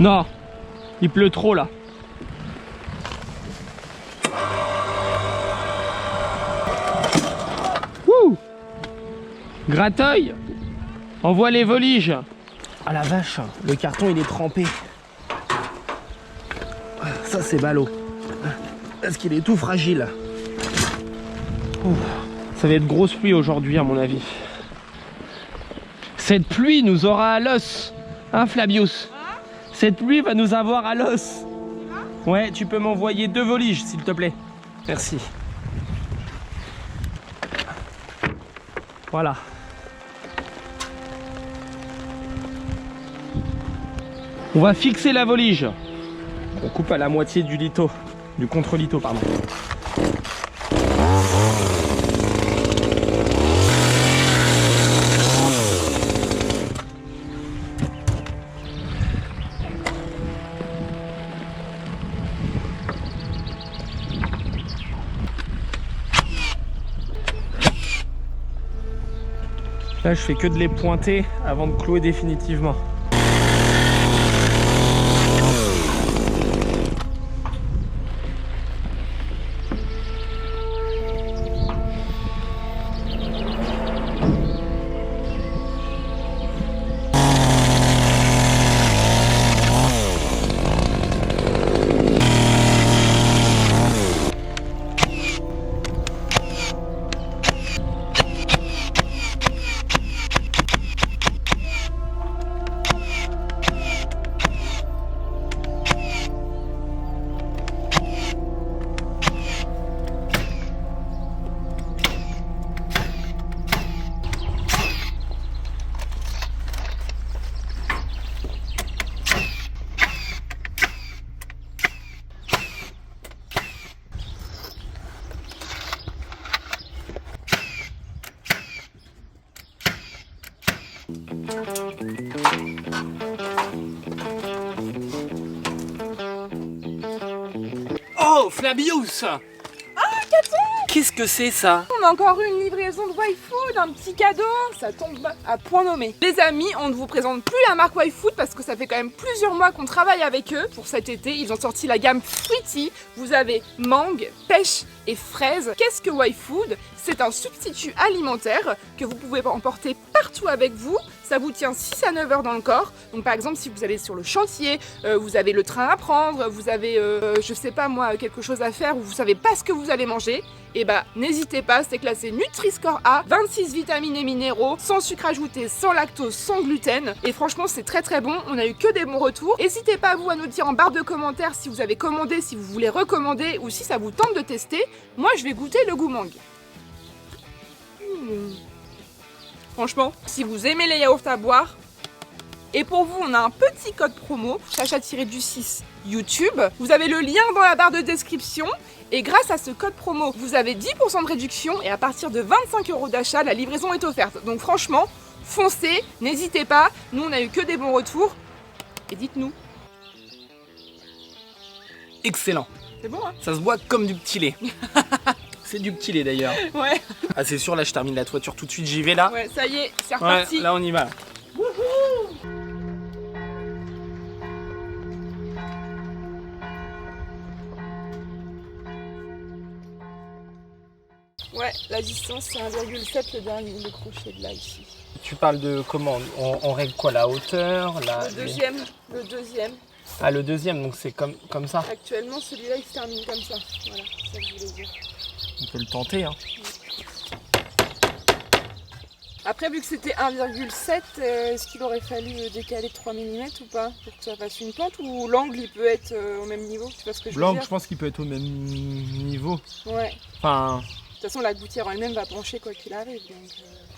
Non, il pleut trop là. Wouh! Grateuil! Envoie les voliges. Ah la vache, le carton il est trempé. Ça c'est ballot. Parce qu'il est tout fragile. Ouh. Ça va être grosse pluie aujourd'hui à mon avis. Cette pluie nous aura à l'os. Hein Flabius? Cette pluie va nous avoir à l'os. Ouais, tu peux m'envoyer 2 voliges s'il te plaît. Merci. Voilà. On va fixer la volige. On coupe à la moitié du lito, du contre-lito, pardon. Là, je fais que de les pointer avant de clouer définitivement. Oh, Flabius! Ah, Caton! Qu'est-ce que c'est ça? On a encore une livraison de YFood, un petit cadeau, ça tombe à point nommé. Les amis, on ne vous présente plus la marque YFood parce que ça fait quand même plusieurs mois qu'on travaille avec eux. Pour cet été, ils ont sorti la gamme Fruity. Vous avez mangue, pêche et fraise. Qu'est-ce que YFood? C'est un substitut alimentaire que vous pouvez emporter partout avec vous. Ça vous tient 6 à 9 heures dans le corps. Donc par exemple, si vous allez sur le chantier, vous avez le train à prendre, vous avez, je sais pas moi, quelque chose à faire ou vous savez pas ce que vous allez manger, et bah n'hésitez pas, c'est classé Nutri-Score A, 26 vitamines et minéraux, sans sucre ajouté, sans lactose, sans gluten. Et franchement, c'est très très bon. On a eu que des bons retours. N'hésitez pas vous à nous dire en barre de commentaires si vous avez commandé, si vous voulez recommander ou si ça vous tente de tester. Moi, je vais goûter le goût mangue. Franchement, si vous aimez les yaourts à boire, et pour vous, on a un petit code promo, Chacha-du-6 YouTube. Vous avez le lien dans la barre de description. Et grâce à ce code promo, vous avez 10% de réduction. Et à partir de 25 € d'achat, la livraison est offerte. Donc franchement, foncez, n'hésitez pas. Nous, on a eu que des bons retours. Et dites-nous. Excellent. C'est bon, hein? Ça se boit comme du petit lait. C'est du petit lait d'ailleurs. Ouais. Ah c'est sûr, là je termine la toiture tout de suite, j'y vais là. Ouais, ça y est, c'est reparti. Ouais, là on y va. Wouhou! Ouais, la distance c'est 1,7 le dernier, le crochet de là ici. Tu parles de comment? On règle quoi? La hauteur? Le deuxième. Ah le deuxième, donc c'est comme ça. Actuellement celui-là il se termine comme ça. Voilà, c'est ça que je voulais dire. On peut le tenter hein. Après, vu que c'était 1,7, est-ce qu'il aurait fallu décaler de 3 mm ou pas pour que ça fasse une pente, ou l'angle il peut être au même niveau? Tu vois ce que je veux dire? L'angle, je pense qu'il peut être au même niveau. Ouais. Enfin. De toute façon, la gouttière elle-même va pencher quoi qu'il arrive. Donc,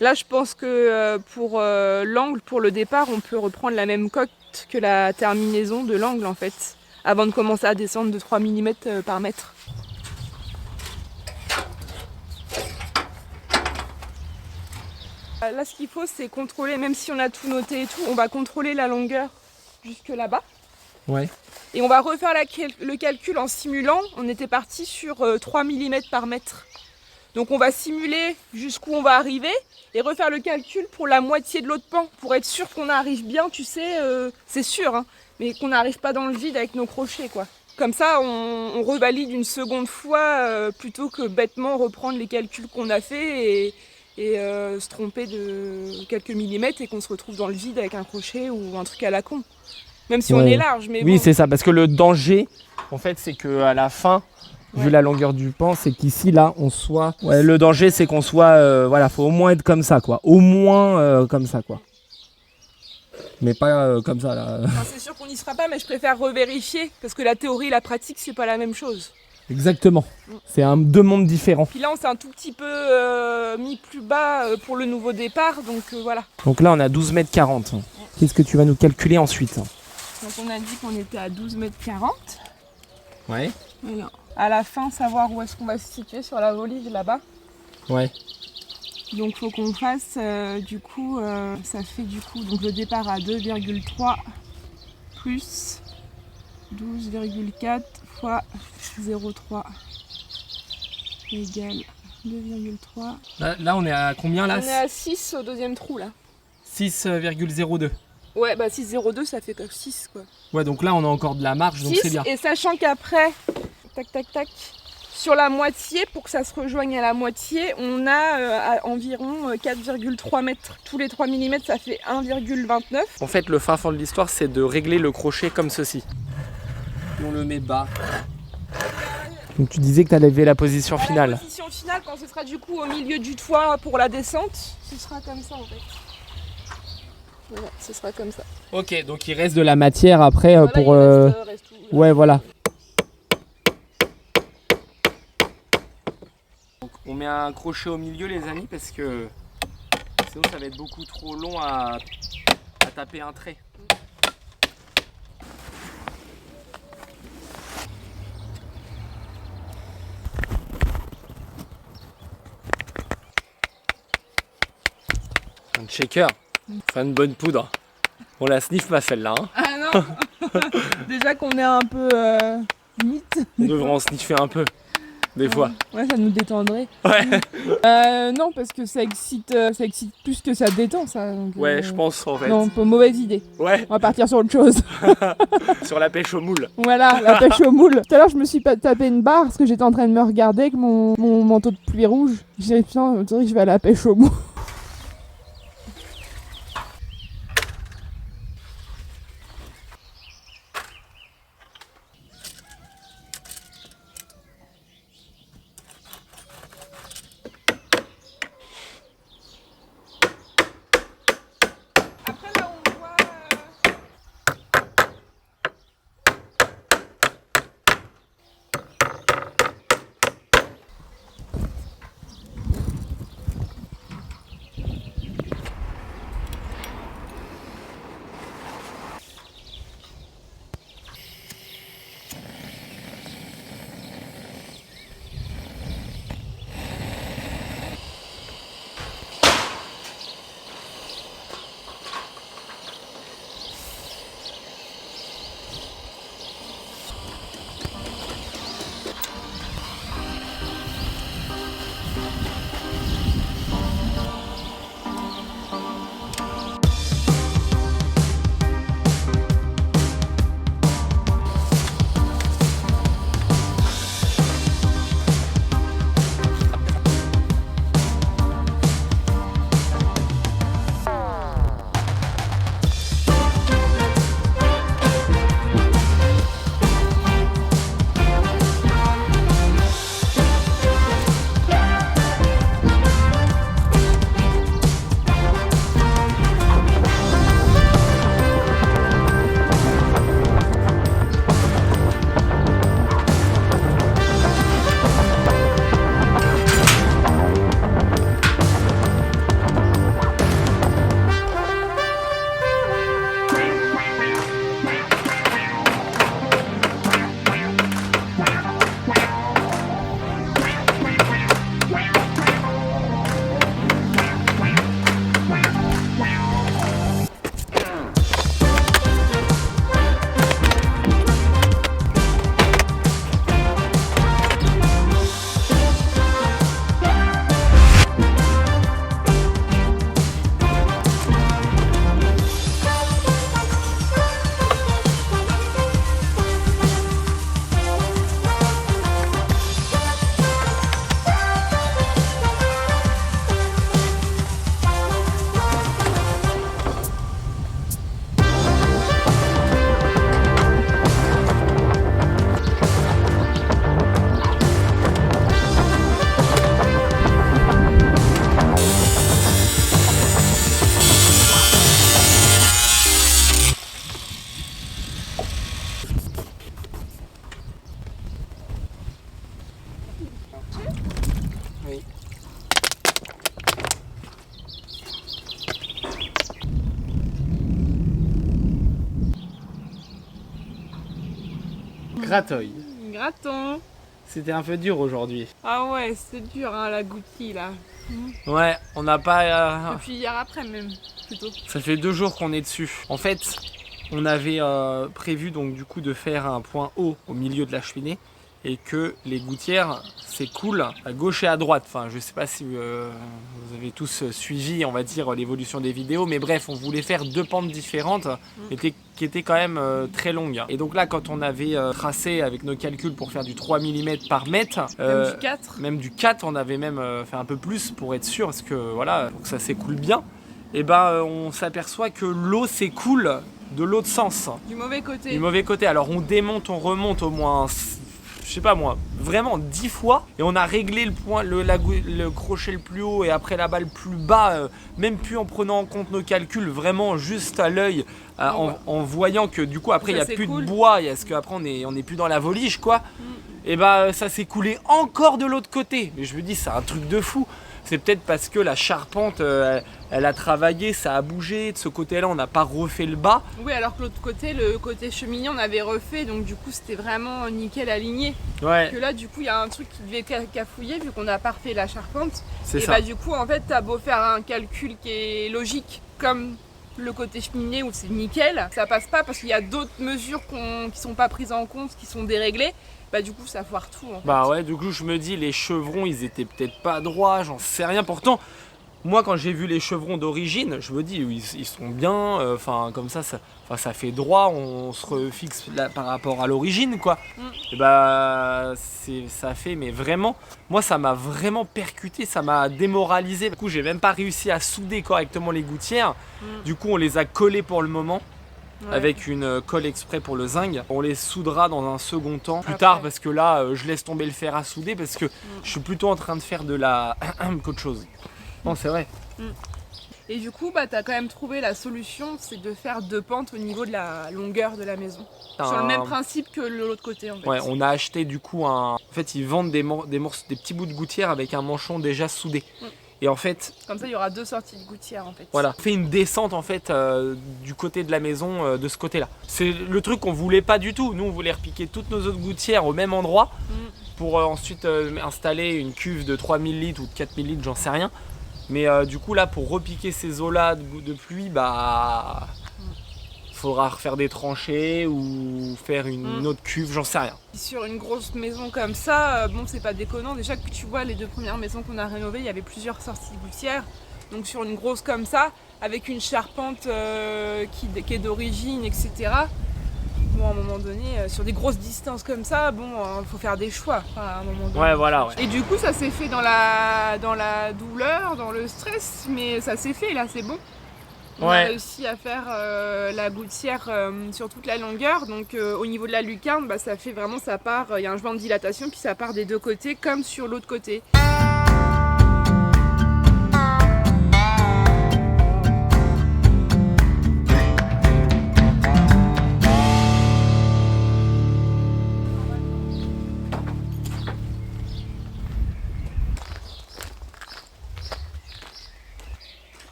Là, je pense que pour l'angle, pour le départ, on peut reprendre la même cote que la terminaison de l'angle en fait, avant de commencer à descendre de 3 mm par mètre. Là, ce qu'il faut, c'est contrôler, même si on a tout noté et tout, on va contrôler la longueur jusque là-bas. Ouais. Et on va refaire le calcul en simulant. On était parti sur 3 mm par mètre. Donc on va simuler jusqu'où on va arriver et refaire le calcul pour la moitié de l'autre pan, pour être sûr qu'on arrive bien, tu sais, c'est sûr. Hein. mais qu'on n'arrive pas dans le vide avec nos crochets, quoi. Comme ça, on revalide une seconde fois plutôt que bêtement reprendre les calculs qu'on a fait et se tromper de quelques millimètres et qu'on se retrouve dans le vide avec un crochet ou un truc à la con. Même si on est large, mais oui, bon. c'est ça, parce que le danger, en fait, c'est qu'à la fin, vu la longueur du pan, c'est qu'ici, là, on soit... Ouais, le danger, c'est qu'on soit... voilà, faut au moins être comme ça, quoi. Au moins comme ça, quoi. Mais pas comme ça, là. Enfin, c'est sûr qu'on n'y sera pas, mais je préfère revérifier, parce que la théorie et la pratique, c'est pas la même chose. Exactement. C'est deux mondes différents. Puis là, on s'est un tout petit peu mis plus bas pour le nouveau départ, donc voilà. Donc là, on a 12,40 m. Qu'est-ce que tu vas nous calculer ensuite? Donc on a dit qu'on était à 12,40 m. Ouais. Alors, à la fin, savoir où est-ce qu'on va se situer sur la volige là-bas. Ouais. Donc faut qu'on fasse du coup, ça fait du coup donc le départ à 2,3 plus 12,4 fois 0,3 égale 2,3. Là, on est à combien là? On est à 6 au deuxième trou là. 6,02. Ouais, bah 6,02 ça fait comme 6 quoi. Ouais, donc là, on a encore de la marge, donc 6, c'est bien. et sachant qu'après, tac tac tac, sur la moitié, pour que ça se rejoigne à la moitié, on a à environ 4,3 mètres. Tous les 3 mm, ça fait 1,29. En fait, le fin fond de l'histoire, c'est de régler le crochet comme ceci. On le met bas. Donc tu disais que tu allais lever la position finale. La position finale, quand ce sera du coup au milieu du toit pour la descente, ce sera comme ça en fait. Voilà, ce sera comme ça. Ok, donc il reste de la matière après Voilà, pour... reste tout, Ouais, voilà. Donc on met un crochet au milieu les amis parce que sinon ça va être beaucoup trop long à taper un trait. Un shaker, enfin une bonne poudre. On la sniffe pas celle-là. Hein. Ah non. Déjà qu'on est un peu mythe. On devrait en sniffer un peu, des fois. Ouais, ça nous détendrait. Ouais. Non, parce que ça excite plus que ça détend, ça. Donc, Ouais, je pense en fait. Non, pas mauvaise idée. Ouais, On va partir sur autre chose. sur la pêche au moule. Voilà, la pêche au moule. Tout à l'heure, je me suis tapé une barre parce que j'étais en train de me regarder avec mon manteau de pluie rouge. J'ai dit, putain, on dirait que je vais à la pêche au moule. Après, là, on voit... Grateuil. Grattons. C'était un peu dur aujourd'hui. Ah ouais, c'est dur hein, la goutille là. Ouais, on n'a pas... Depuis hier après même, plutôt. Ça fait 2 jours qu'on est dessus. En fait, on avait prévu donc du coup de faire un point haut au milieu de la cheminée et que les gouttières s'écoulent à gauche et à droite. Enfin, je sais pas si vous avez tous suivi, on va dire, l'évolution des vidéos, mais bref, on voulait faire 2 pentes différentes qui étaient quand même très longues. Et donc là, quand on avait tracé avec nos calculs pour faire du 3 mm par mètre, Même du 4. même du 4, on avait même fait un peu plus pour être sûr, parce que voilà, pour que ça s'écoule bien. Et ben on s'aperçoit que l'eau s'écoule de l'autre sens. Du mauvais côté. Du mauvais côté. Alors on démonte, on remonte au moins, je sais pas moi, vraiment 10 fois. Et on a réglé le point, le crochet le plus haut et après la balle plus bas, même plus en prenant en compte nos calculs, vraiment juste à l'œil, en voyant que du coup après il n'y a plus de bois, parce qu'après on est plus dans la volige quoi. Et bah ça s'est coulé encore de l'autre côté. Mais je me dis c'est un truc de fou. C'est peut-être parce que la charpente, elle a travaillé, ça a bougé. De ce côté-là, on n'a pas refait le bas. Oui, alors que l'autre côté, le côté cheminée, on avait refait. Donc du coup, c'était vraiment nickel aligné. Ouais. Que là, du coup, il y a un truc qui devait cafouiller vu qu'on n'a pas refait la charpente. C'est et ça. Bah du coup, en fait, t'as beau faire un calcul qui est logique, comme le côté cheminée où c'est nickel, ça passe pas parce qu'il y a d'autres mesures qui sont pas prises en compte, qui sont déréglées. Bah du coup ça foire tout en fait. Bah ouais, du coup je me dis les chevrons ils étaient peut-être pas droits, j'en sais rien. Pourtant moi quand j'ai vu les chevrons d'origine, je me dis ils sont bien, enfin comme ça fait droit, on se refixe là, par rapport à l'origine quoi. Et bah ça fait, mais vraiment, moi ça m'a vraiment percuté, ça m'a démoralisé. Du coup j'ai même pas réussi à souder correctement les gouttières, du coup on les a collées pour le moment. Ouais. Avec une colle exprès pour le zinc. On les soudera dans un second temps, plus tard, parce que là je laisse tomber le fer à souder parce que je suis plutôt en train de faire de la qu'autre chose. Non, c'est vrai. Et du coup, bah, tu as quand même trouvé la solution, c'est de faire 2 pentes au niveau de la longueur de la maison. Sur le même principe que l'autre côté en fait. Ouais, on a acheté du coup En fait, ils vendent des petits bouts de gouttière avec un manchon déjà soudé. Et en fait, comme ça il y aura 2 sorties de gouttière en fait. Voilà, on fait une descente en fait du côté de la maison, de ce côté-là. C'est le truc qu'on voulait pas du tout. Nous on voulait repiquer toutes nos autres gouttières au même endroit pour ensuite installer une cuve de 3000 litres ou de 4000 litres, j'en sais rien. Mais du coup là pour repiquer ces eaux-là de pluie, bah faudra refaire des tranchées ou faire une autre cuve, j'en sais rien. Sur une grosse maison comme ça, bon c'est pas déconnant. Déjà que tu vois les 2 premières maisons qu'on a rénovées, il y avait plusieurs sorties de gouttière. Donc sur une grosse comme ça, avec une charpente qui est d'origine, etc. Bon à un moment donné, sur des grosses distances comme ça, bon faut faire des choix à un moment donné. Ouais voilà. Ouais. Et du coup ça s'est fait dans la douleur, dans le stress, mais ça s'est fait là, c'est bon. On a réussi à faire la gouttière sur toute la longueur, donc au niveau de la lucarne, bah, ça fait vraiment, ça part, il y a un joint de dilatation, puis ça part des 2 côtés comme sur l'autre côté.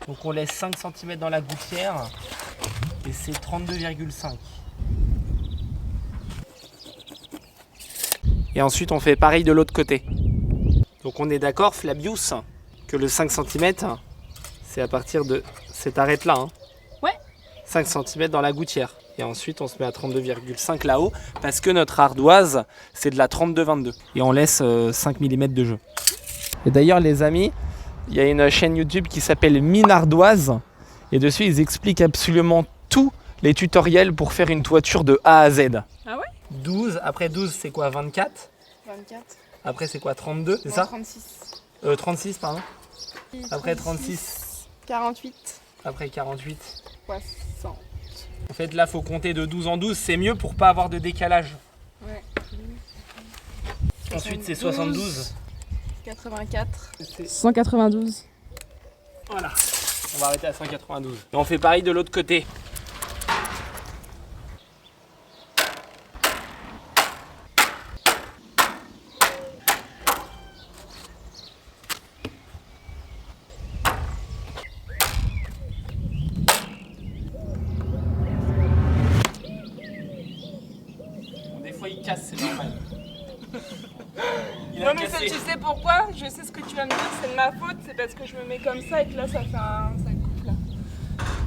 Donc on laisse 5 cm dans la gouttière et c'est 32,5. Et ensuite on fait pareil de l'autre côté. Donc on est d'accord Flabius que le 5 cm c'est à partir de cette arête là. Hein. Ouais. 5 cm dans la gouttière. Et ensuite on se met à 32,5 là-haut parce que notre ardoise c'est de la 32-22. Et on laisse 5 mm de jeu. Et d'ailleurs les amis, il y a une chaîne YouTube qui s'appelle Mine Ardoise et dessus ils expliquent absolument tous les tutoriels pour faire une toiture de A à Z. Ah ouais ? 12, après 12 c'est quoi 24 ? 24. Après c'est quoi 32, c'est ça ? 36. 36 pardon. Après 36. 48. Après 48. 60. En fait là faut compter de 12 en 12, c'est mieux pour pas avoir de décalage. Ouais. Ensuite c'est 72. 84. 192. Voilà, on va arrêter à 192. Et on fait pareil de l'autre côté. Non mais tu sais pourquoi? Je sais ce que tu vas me dire, c'est de ma faute, c'est parce que je me mets comme ça et que là ça fait ça coupe là.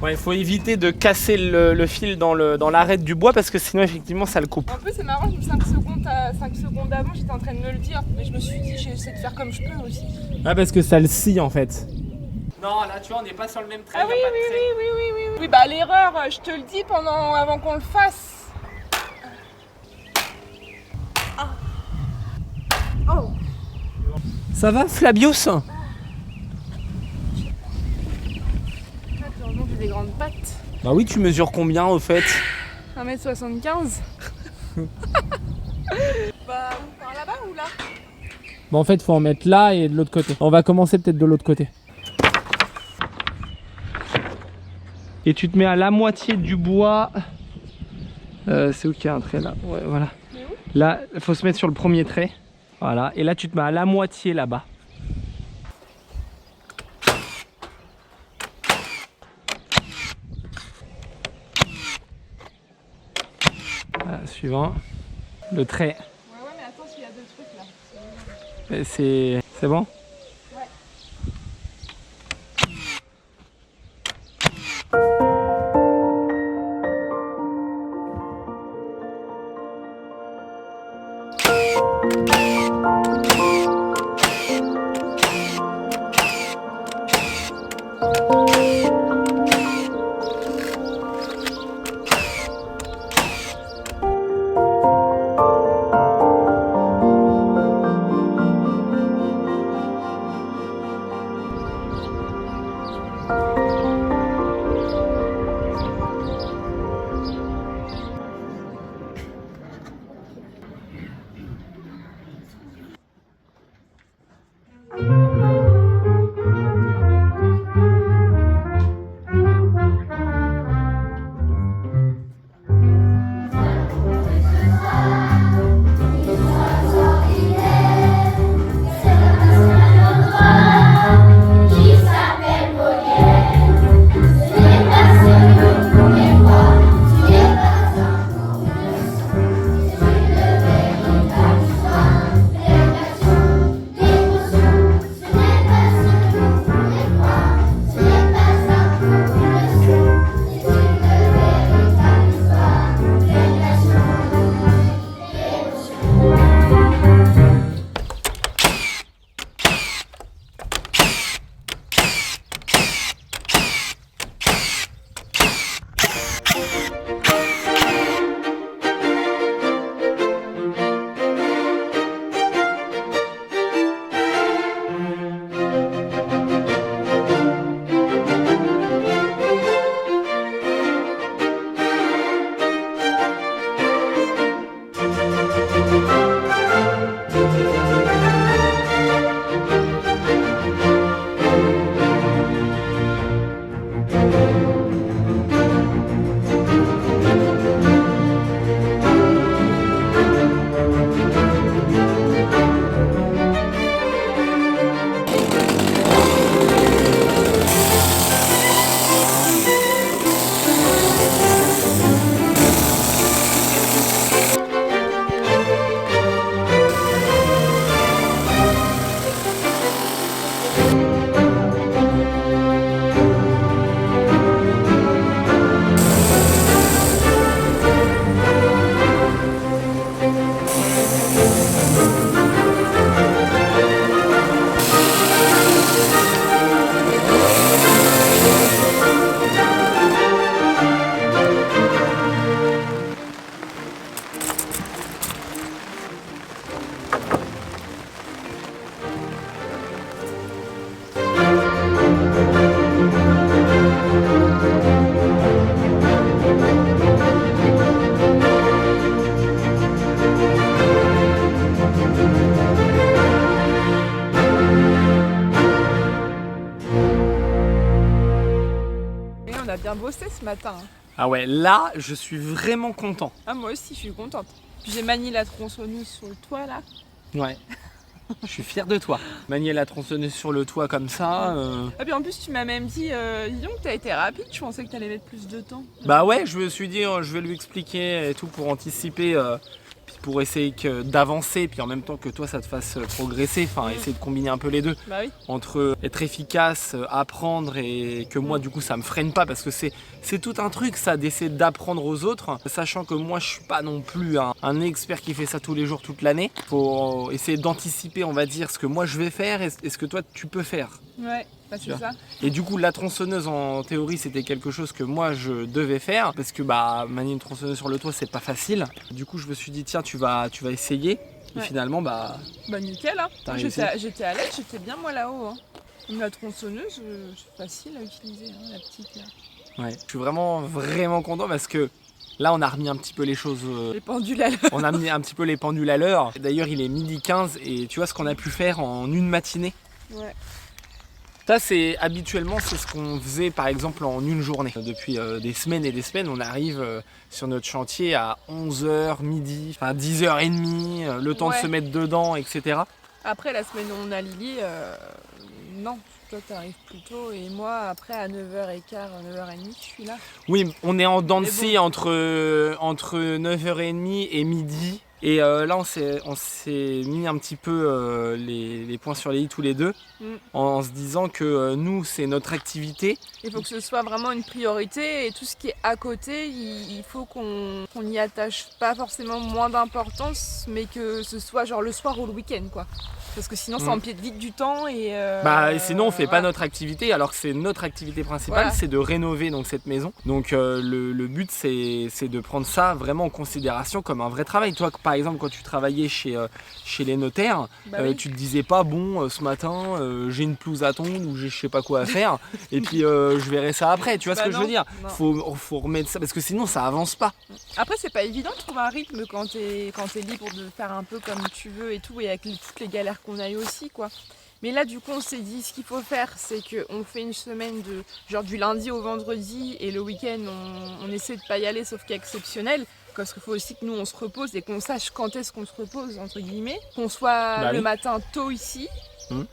Ouais, il faut éviter de casser le fil dans l'arête du bois parce que sinon effectivement ça le coupe. En plus c'est marrant, 5 secondes avant j'étais en train de me le dire, mais je me suis dit j'essaie de faire comme je peux aussi. Ah parce que ça le scie en fait. Non là tu vois on n'est pas sur le même trait. Ah oui, oui. Oui bah l'erreur, je te le dis avant qu'on le fasse. Ah. Oh. Ça va Flabius? Heureusement que j'ai des grandes pattes. Bah oui tu mesures combien au fait? 1m75. Bah par là-bas ou là? Bah en fait faut en mettre là et de l'autre côté. On va commencer peut-être de l'autre côté. Et tu te mets à la moitié du bois. C'est où qu'il y a un trait là? Ouais voilà. Là il faut se mettre sur le premier trait. Voilà. Et là tu te mets à la moitié là-bas. Voilà, suivant. Le trait. Ouais mais attends s'il y a deux trucs là. C'est bon? Ouais. bien bossé ce matin. Ah ouais, là, je suis vraiment content. Ah, moi aussi, je suis contente. Puis j'ai manié la tronçonneuse sur le toit là. Ouais. Je suis fier de toi. Manier la tronçonneuse sur le toit comme ça. Ah puis en plus tu m'as même dit, dis donc t'as été rapide, je pensais que t'allais mettre plus de temps. Bah ouais, je me suis dit je vais lui expliquer et tout pour anticiper. Puis pour essayer d'avancer, puis en même temps que toi ça te fasse progresser, enfin essayer de combiner un peu les deux. Bah oui. Entre être efficace, apprendre et que moi du coup ça me freine pas parce que c'est tout un truc ça d'essayer d'apprendre aux autres, sachant que moi je suis pas non plus un expert qui fait ça tous les jours toute l'année. Faut essayer d'anticiper on va dire ce que moi je vais faire et ce que toi tu peux faire. Ouais, bah c'est ça. Et du coup la tronçonneuse en théorie c'était quelque chose que moi je devais faire parce que bah manier une tronçonneuse sur le toit c'est pas facile. Du coup je me suis dit tiens tu vas essayer et finalement bah nickel hein. Réussi. J'étais à l'aise, j'étais bien moi là-haut hein. La tronçonneuse c'est facile à utiliser hein, la petite là. Ouais, je suis vraiment content parce que là on a remis un petit peu les choses. Les pendules à l'heure. On a mis un petit peu les pendules à l'heure. D'ailleurs il est 12h15 et tu vois ce qu'on a pu faire en une matinée. Ouais. Ça habituellement c'est ce qu'on faisait par exemple en une journée. Depuis des semaines et des semaines on arrive sur notre chantier à 11h, midi, enfin 10h30, le temps de se mettre dedans etc. Après la semaine où on a Lily, non, toi t'arrives plus tôt et moi après à 9h15, 9h30 je suis là. Oui on est en dents de scie entre 9h30 et midi. Et là on s'est mis un petit peu les points sur les i tous les deux en se disant que nous c'est notre activité. Il faut que ce soit vraiment une priorité et tout ce qui est à côté il faut qu'on y attache pas forcément moins d'importance mais que ce soit genre le soir ou le week-end quoi. Parce que sinon ça empiète vite du temps et sinon on fait pas notre activité alors que c'est notre activité principale, c'est de rénover donc cette maison. Donc le but c'est de prendre ça vraiment en considération comme un vrai travail. Toi par exemple quand tu travaillais chez les notaires, tu te disais pas bon ce matin j'ai une pelouse à tondre ou j'ai je sais pas quoi à faire et puis je verrai ça après, tu vois ce que je veux dire. Faut remettre ça parce que sinon ça avance pas. Après c'est pas évident de trouver un rythme quand t'es libre de faire un peu comme tu veux et tout et avec toutes les galères qu'on a eu aussi quoi. Mais là du coup on s'est dit ce qu'il faut faire c'est qu'on fait une semaine de genre du lundi au vendredi et le week-end on essaie de pas y aller sauf qu'à exceptionnel parce qu'il faut aussi que nous on se repose et qu'on sache quand est-ce qu'on se repose entre guillemets, qu'on soit le matin tôt ici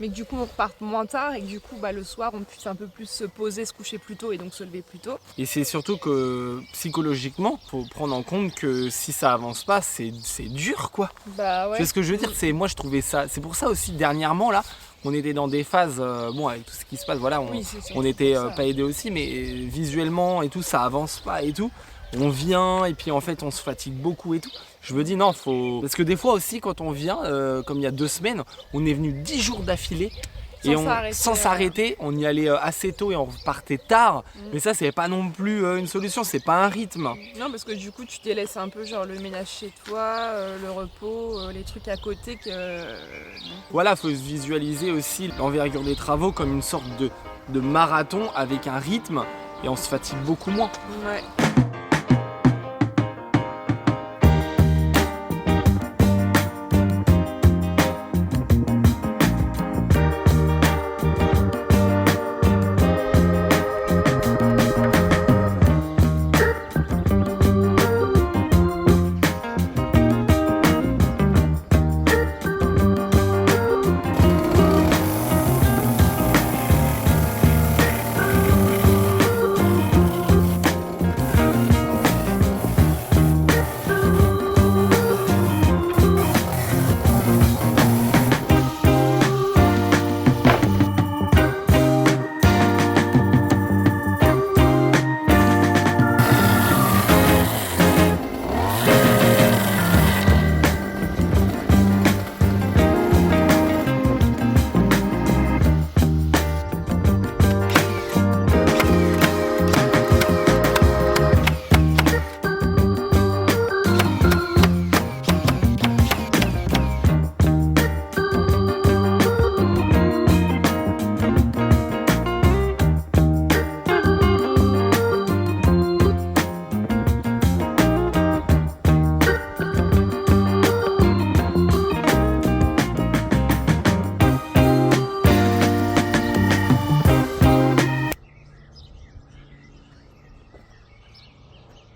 mais que du coup on reparte moins tard et que du coup le soir on puisse un peu plus se poser, se coucher plus tôt et donc se lever plus tôt. Et c'est surtout que psychologiquement faut prendre en compte que si ça avance pas c'est dur quoi. Bah ouais. C'est ce que je veux dire, moi je trouvais ça, c'est pour ça aussi dernièrement là on était dans des phases, bon avec tout ce qui se passe voilà on était pas aidés aussi mais visuellement et tout ça avance pas et tout. On vient et puis en fait on se fatigue beaucoup et tout. Je me dis non faut... Parce que des fois aussi quand on vient, comme il y a 2 semaines, on est venu 10 jours d'affilée. Et sans s'arrêter, on y allait assez tôt et on repartait tard. Mais ça c'est pas non plus une solution, c'est pas un rythme. Non parce que du coup tu délaisses un peu genre le ménage chez toi, le repos, les trucs à côté que... Voilà, faut se visualiser aussi l'envergure des travaux comme une sorte de marathon avec un rythme et on se fatigue beaucoup moins. Ouais.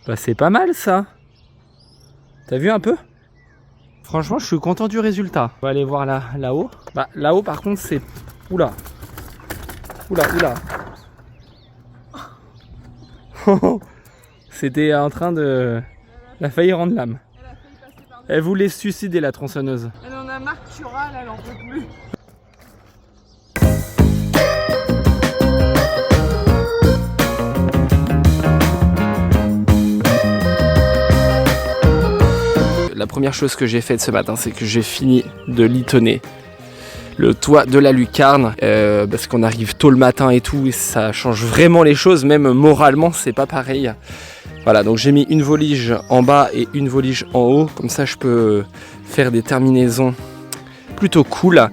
Bah c'est pas mal ça. T'as vu un peu? Franchement je suis content du résultat. On va aller voir là-haut. Bah là-haut par contre c'est... Oula. Oula. C'était en train de... Elle a failli rendre l'âme. Elle a failli passer par Elle voulait se suicider la tronçonneuse. Elle en a marre que tu râles, elle en peut plus. La première chose que j'ai faite ce matin, c'est que j'ai fini de litonner le toit de la lucarne parce qu'on arrive tôt le matin et tout, et ça change vraiment les choses, même moralement c'est pas pareil. Voilà, donc j'ai mis une volige en bas et une volige en haut, comme ça je peux faire des terminaisons plutôt cool,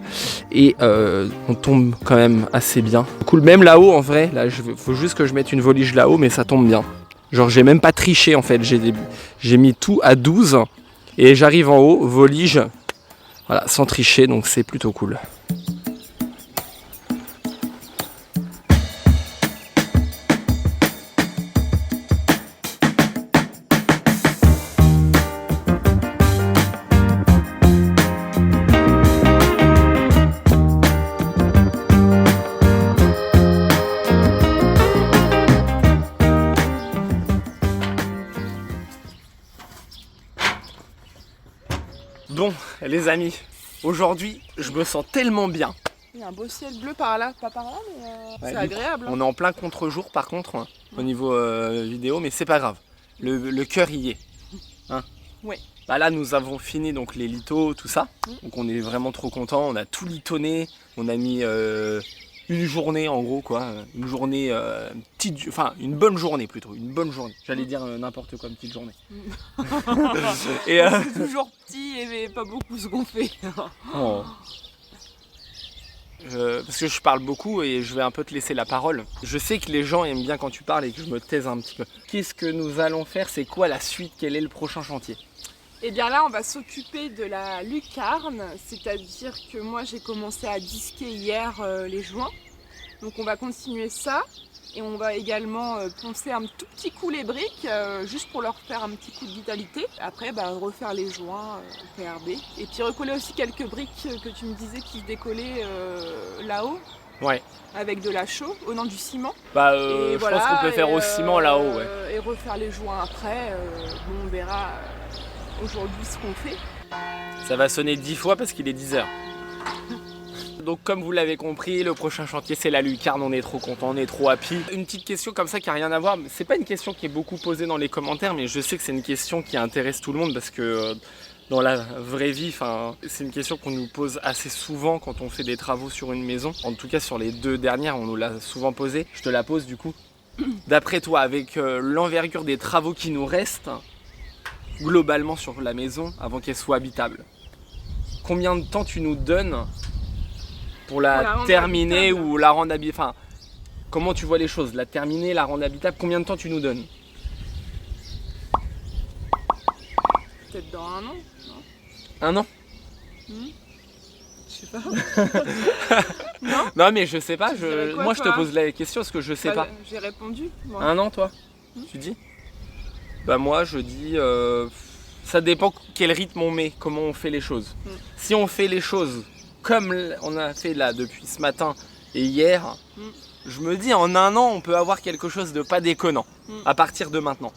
et on tombe quand même assez bien. Cool, même là-haut en vrai, là faut juste que je mette une volige là-haut, mais ça tombe bien. Genre j'ai même pas triché en fait, j'ai mis tout à 12 et j'arrive en haut, volige, voilà, sans tricher, donc c'est plutôt cool. Bon, les amis, aujourd'hui, je me sens tellement bien. Il y a un beau ciel bleu par là, pas par là, mais c'est agréable. Hein. On est en plein contre-jour par contre, hein, au niveau vidéo, mais c'est pas grave. Le cœur y est. Hein. Ouais. Bah là, nous avons fini donc les litos, tout ça. Donc on est vraiment trop contents. On a tout litonné. On a mis une journée en gros, quoi. Une journée, une bonne journée plutôt. Une bonne journée. J'allais dire n'importe quoi, une petite journée. Et c'est toujours petit et pas beaucoup ce qu'on fait. Oh. Parce que je parle beaucoup et je vais un peu te laisser la parole. Je sais que les gens aiment bien quand tu parles et que je me taise un petit peu. Qu'est-ce que nous allons faire? C'est quoi la suite? Quel est le prochain chantier? Et bien là, on va s'occuper de la lucarne, c'est-à-dire que moi j'ai commencé à disquer hier les joints. Donc on va continuer ça et on va également poncer un tout petit coup les briques juste pour leur faire un petit coup de vitalité. Après, refaire les joints PRB et puis recoller aussi quelques briques que tu me disais qui se décollaient là-haut. Ouais. Avec de la chaux au nom du ciment. Je pense qu'on peut faire au ciment là-haut, ouais. Et refaire les joints après. On verra aujourd'hui ce qu'on fait. Ça va sonner 10 fois parce qu'il est 10h. Donc comme vous l'avez compris, le prochain chantier c'est la lucarne, on est trop content, on est trop happy. Une petite question comme ça qui n'a rien à voir, c'est pas une question qui est beaucoup posée dans les commentaires, mais je sais que c'est une question qui intéresse tout le monde parce que dans la vraie vie, c'est une question qu'on nous pose assez souvent quand on fait des travaux sur une maison. En tout cas sur les 2 dernières, on nous l'a souvent posé. Je te la pose du coup. D'après toi, avec l'envergure des travaux qui nous restent, globalement sur la maison, avant qu'elle soit habitable, combien de temps tu nous donnes pour la terminer ou la rendre habitable? Enfin, comment tu vois les choses? La terminer, la rendre habitable, combien de temps tu nous donnes? Peut-être dans 1 an, non? 1 an? Je sais pas. Non mais je sais pas, Quoi, moi je te pose la question parce que je sais pas. J'ai répondu. Moi. 1 an toi? Tu dis? Bah moi je dis, ça dépend quel rythme on met, comment on fait les choses. Si on fait les choses comme on a fait là depuis ce matin et hier, je me dis en 1 an on peut avoir quelque chose de pas déconnant à partir de maintenant.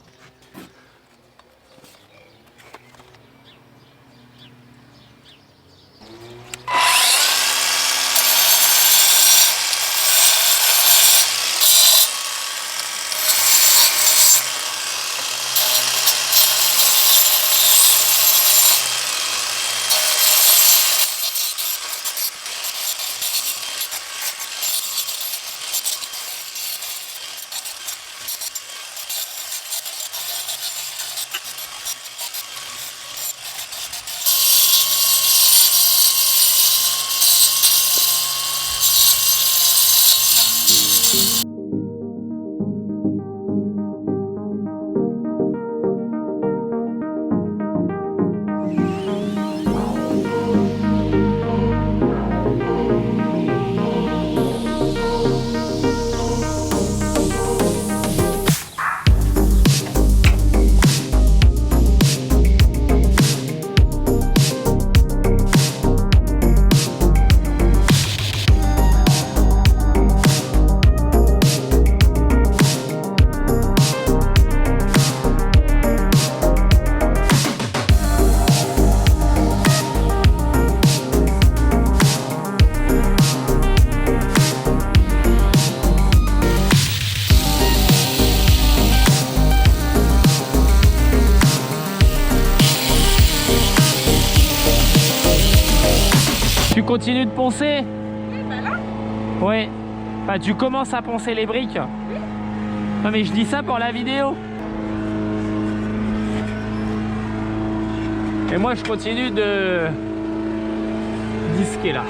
Tu continues de poncer? Oui, bah là. Oui. Enfin, tu commences à poncer les briques. Oui. Non mais je dis ça pour la vidéo. Et moi je continue de disquer là.